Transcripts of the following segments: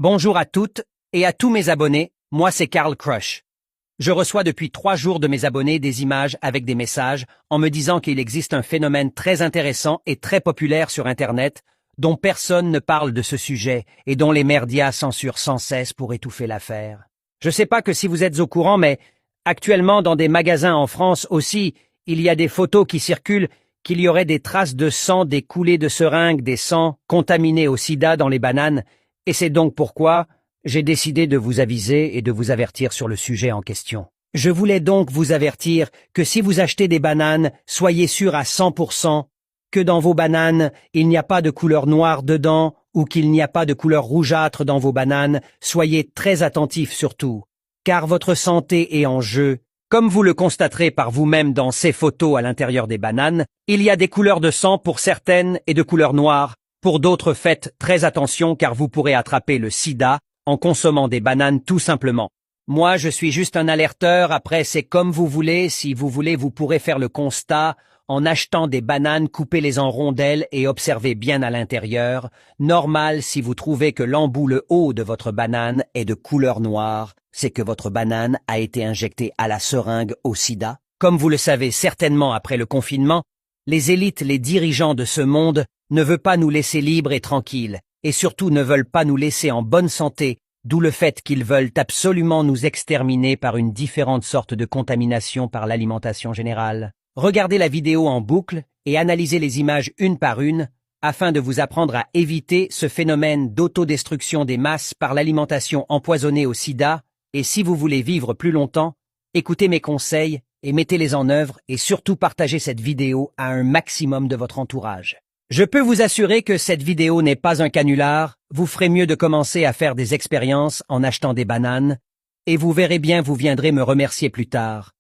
Bonjour à toutes et à tous mes abonnés, moi c'est Karl Crush. Je reçois depuis 3 jours de mes abonnés des images avec des messages en me disant qu'il existe un phénomène très intéressant et très populaire sur Internet dont personne ne parle de ce sujet et dont les médias censurent sans cesse pour étouffer l'affaire. Je sais pas que si vous êtes au courant, mais actuellement dans des magasins en France aussi, il y a des photos qui circulent qu'il y aurait des traces de sang, des coulées de seringues, des sangs contaminés au sida dans les bananes, et c'est donc pourquoi j'ai décidé de vous aviser et de vous avertir sur le sujet en question. Je voulais donc vous avertir que si vous achetez des bananes, soyez sûr à 100% que dans vos bananes, il n'y a pas de couleur noire dedans ou qu'il n'y a pas de couleur rougeâtre dans vos bananes. Soyez très attentifs surtout, car votre santé est en jeu. Comme vous le constaterez par vous-même dans ces photos à l'intérieur des bananes, il y a des couleurs de sang pour certaines et de couleur noire. Pour d'autres, faites très attention car vous pourrez attraper le sida en consommant des bananes tout simplement. Moi, je suis juste un alerteur, après c'est comme vous voulez, si vous voulez vous pourrez faire le constat en achetant des bananes, coupez-les en rondelles et observez bien à l'intérieur. Normal, si vous trouvez que l'embout, le haut de votre banane est de couleur noire, c'est que votre banane a été injectée à la seringue au sida. Comme vous le savez certainement après le confinement, les élites, les dirigeants de ce monde ne veulent pas nous laisser libres et tranquilles, et surtout ne veulent pas nous laisser en bonne santé, d'où le fait qu'ils veulent absolument nous exterminer par une différente sorte de contamination par l'alimentation générale. Regardez la vidéo en boucle et analysez les images une par une, afin de vous apprendre à éviter ce phénomène d'autodestruction des masses par l'alimentation empoisonnée au sida, et si vous voulez vivre plus longtemps, écoutez mes conseils et mettez-les en œuvre et surtout partagez cette vidéo à un maximum de votre entourage. Je peux vous assurer que cette vidéo n'est pas un canular, vous ferez mieux de commencer à faire des expériences en achetant des bananes, et vous verrez bien vous viendrez me remercier plus tard.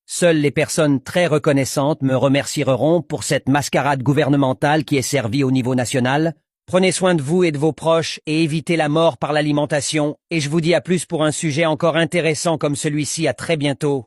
Seules les personnes très reconnaissantes me remercieront pour cette mascarade gouvernementale qui est servie au niveau national. Prenez soin de vous et de vos proches et évitez la mort par l'alimentation, et je vous dis à plus pour un sujet encore intéressant comme celui-ci. À très bientôt.